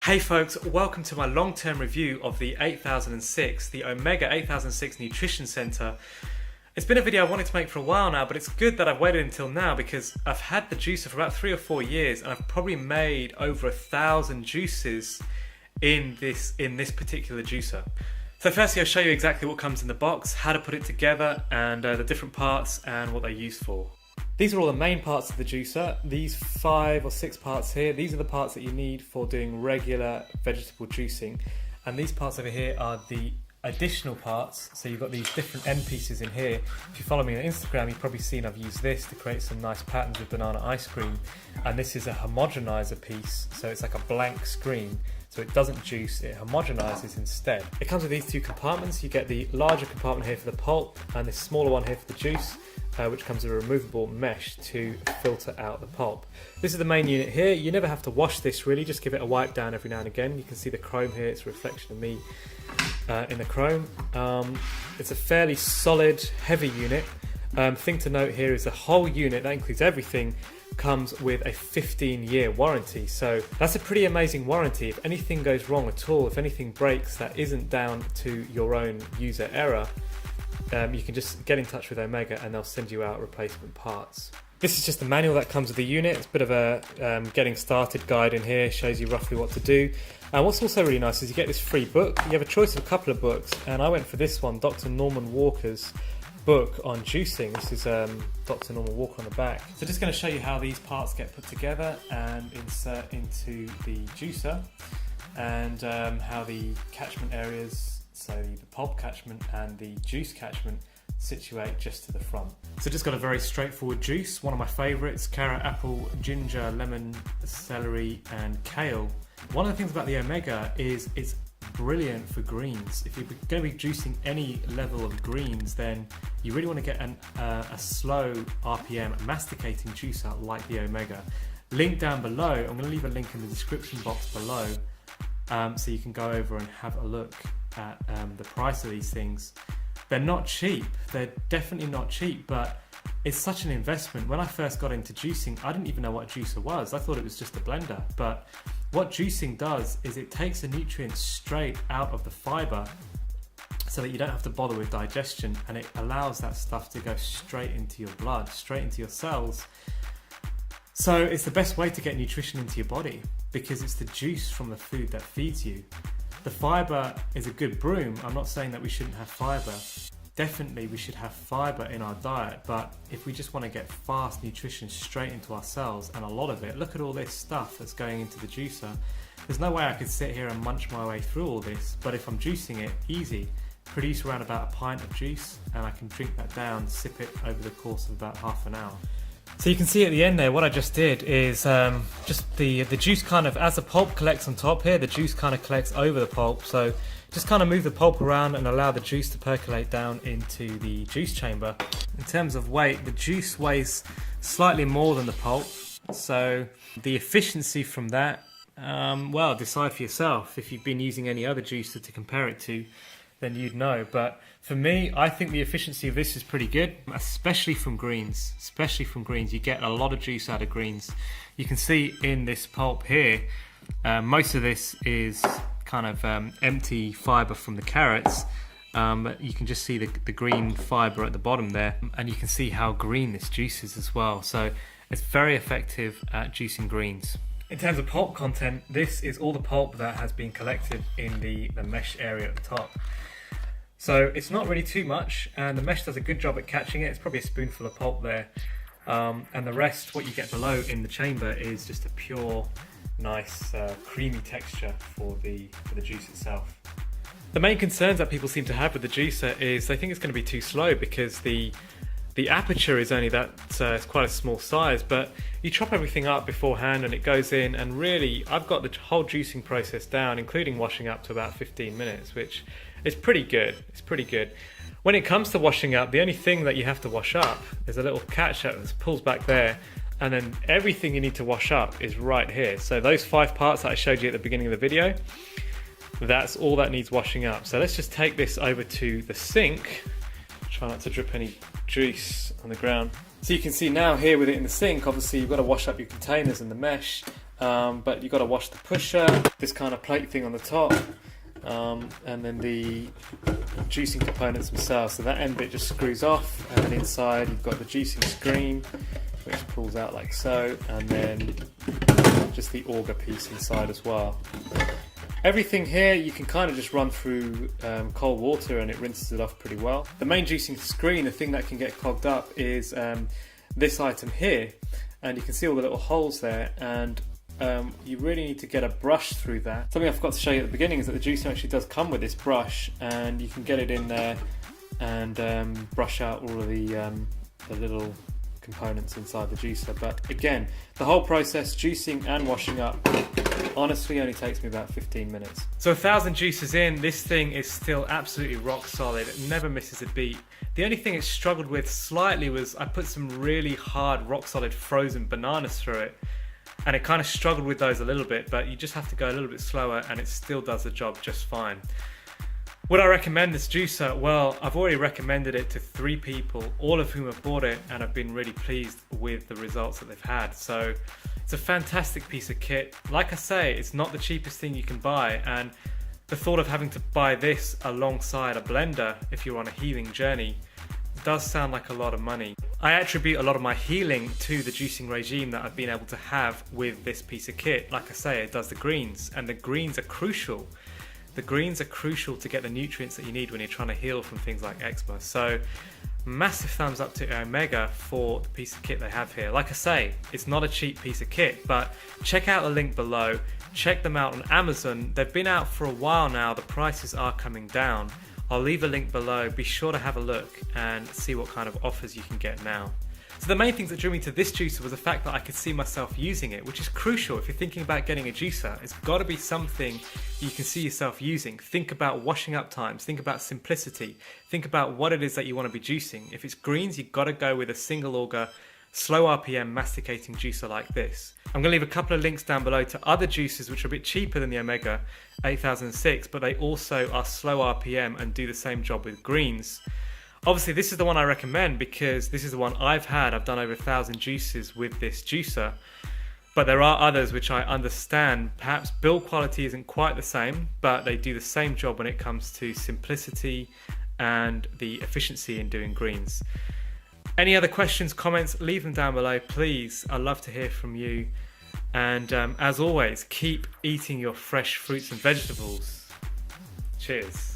Hey folks, welcome to my long-term review of the Omega 8006 Nutrition Center. It's been a video I wanted to make for a while now, but it's good that I've waited until now because I've had the juicer for about 3 or 4 years and I've probably made over 1,000 juices in this particular juicer. So firstly, I'll show you exactly what comes in the box, how to put it together, and the different parts and what they're used for. These are all the main parts of the juicer. These 5 or 6 parts here, these are the parts that you need for doing regular vegetable juicing. And these parts over here are the additional parts. So you've got these different end pieces in here. If you follow me on Instagram, you've probably seen I've used this to create some nice patterns with banana ice cream. And this is a homogenizer piece, so it's like a blank screen. So it doesn't juice, it homogenizes instead. It comes with these 2 compartments. You get the larger compartment here for the pulp and this smaller one here for the juice, which comes with a removable mesh to filter out the pulp. This is the main unit here. You never have to wash this really, just give it a wipe down every now and again. You can see the chrome here, it's a reflection of me in the chrome. It's a fairly solid, heavy unit. Thing to note here is the whole unit, that includes everything, comes with a 15-year warranty. So that's a pretty amazing warranty. If anything goes wrong at all, if anything breaks that isn't down to your own user error, you can just get in touch with Omega and they'll send you out replacement parts. This is just the manual that comes with the unit. It's a bit of a getting started guide in here, shows you roughly what to do. And what's also really nice is you get this free book. You have a choice of a couple of books, and I went for this one, Dr. Norman Walker's book on juicing. This is Dr. Norman Walker on the back. So just going to show you how these parts get put together and insert into the juicer, and how the catchment areas, so the pulp catchment and the juice catchment, situate just to the front. So just got a very straightforward juice, one of my favourites: carrot, apple, ginger, lemon, celery and kale. One of the things about the Omega is it's brilliant for greens. If you're going to be juicing any level of greens, then you really want to get a slow RPM masticating juicer like the Omega. Link down below. I'm going to leave a link in the description box below, so you can go over and have a look at the price of these things. They're not cheap. They're definitely not cheap, but it's such an investment. When I first got into juicing, I didn't even know what a juicer was. I thought it was just a blender. But what juicing does is it takes the nutrients straight out of the fiber so that you don't have to bother with digestion, and it allows that stuff to go straight into your blood, straight into your cells. So it's the best way to get nutrition into your body because it's the juice from the food that feeds you. The fiber is a good broom. I'm not saying that we shouldn't have fiber. Definitely we should have fiber in our diet, but if we just want to get fast nutrition straight into our cells, and a lot of it, look at all this stuff that's going into the juicer. There's no way I could sit here and munch my way through all this, but if I'm juicing it, easy. Produce around about a pint of juice and I can drink that down, sip it over the course of about half an hour. So you can see at the end there, what I just did is just the juice kind of, as the pulp collects on top here, the juice kind of collects over the pulp. So just kind of move the pulp around and allow the juice to percolate down into the juice chamber. In terms of weight, the juice weighs slightly more than the pulp. So the efficiency from that, well, decide for yourself. If you've been using any other juicer to compare it to, then you'd know. But for me, I think the efficiency of this is pretty good, especially from greens. Especially from greens, you get a lot of juice out of greens. You can see in this pulp here, most of this is kind of empty fiber from the carrots. You can just see the green fiber at the bottom there, and you can see how green this juice is as well. So it's very effective at juicing greens. In terms of pulp content, this is all the pulp that has been collected in the mesh area at the top. So it's not really too much, and the mesh does a good job at catching it. It's probably a spoonful of pulp there. And the rest, what you get below in the chamber, is just a pure, nice, creamy texture for the juice itself. The main concerns that people seem to have with the juicer is they think it's going to be too slow because the aperture is only that, it's quite a small size, but you chop everything up beforehand and it goes in, and really I've got the whole juicing process down, including washing up, to about 15 minutes, which is pretty good. It's pretty good. When it comes to washing up, the only thing that you have to wash up is a little catch that pulls back there, and then everything you need to wash up is right here. So those 5 parts that I showed you at the beginning of the video, that's all that needs washing up. So let's just take this over to the sink. Try not to drip any juice on the ground. So you can see now here with it in the sink, obviously you've got to wash up your containers and the mesh, but you've got to wash the pusher, this kind of plate thing on the top, and then the juicing components themselves. So that end bit just screws off, and then inside you've got the juicing screen, which pulls out like so, and then just the auger piece inside as well. Everything here you can kind of just run through cold water and it rinses it off pretty well. The main juicing screen, the thing that can get clogged up, is this item here, and you can see all the little holes there, and you really need to get a brush through that. Something I forgot to show you at the beginning is that the juicer actually does come with this brush, and you can get it in there and brush out all of the little components inside the juicer. But again, the whole process, juicing and washing up, honestly only takes me about 15 minutes. So 1,000 juices in, this thing is still absolutely rock solid. It never misses a beat. The only thing it struggled with slightly was I put some really hard, rock solid frozen bananas through it, and it kind of struggled with those a little bit, but you just have to go a little bit slower and it still does the job just fine. Would I recommend this juicer? Well, I've already recommended it to 3 people, all of whom have bought it and have been really pleased with the results that they've had. So it's a fantastic piece of kit. Like I say, it's not the cheapest thing you can buy, and the thought of having to buy this alongside a blender if you're on a healing journey does sound like a lot of money. I attribute a lot of my healing to the juicing regime that I've been able to have with this piece of kit. Like I say, it does the greens, and the greens are crucial. The greens are crucial to get the nutrients that you need when you're trying to heal from things like eczema. So massive thumbs up to Omega for the piece of kit they have here. Like I say, it's not a cheap piece of kit, but check out the link below. Check them out on Amazon. They've been out for a while now. The prices are coming down. I'll leave a link below. Be sure to have a look and see what kind of offers you can get now. So the main things that drew me to this juicer was the fact that I could see myself using it, which is crucial. If you're thinking about getting a juicer, it's got to be something you can see yourself using. Think about washing up times, think about simplicity, think about what it is that you want to be juicing. If it's greens, you've got to go with a single auger, slow RPM masticating juicer like this. I'm going to leave a couple of links down below to other juicers which are a bit cheaper than the Omega 8006, but they also are slow RPM and do the same job with greens. Obviously, this is the one I recommend because this is the one I've had. I've done over 1,000 juices with this juicer, but there are others which I understand. Perhaps build quality isn't quite the same, but they do the same job when it comes to simplicity and the efficiency in doing greens. Any other questions, comments, leave them down below, please. I'd love to hear from you. And as always, keep eating your fresh fruits and vegetables. Cheers.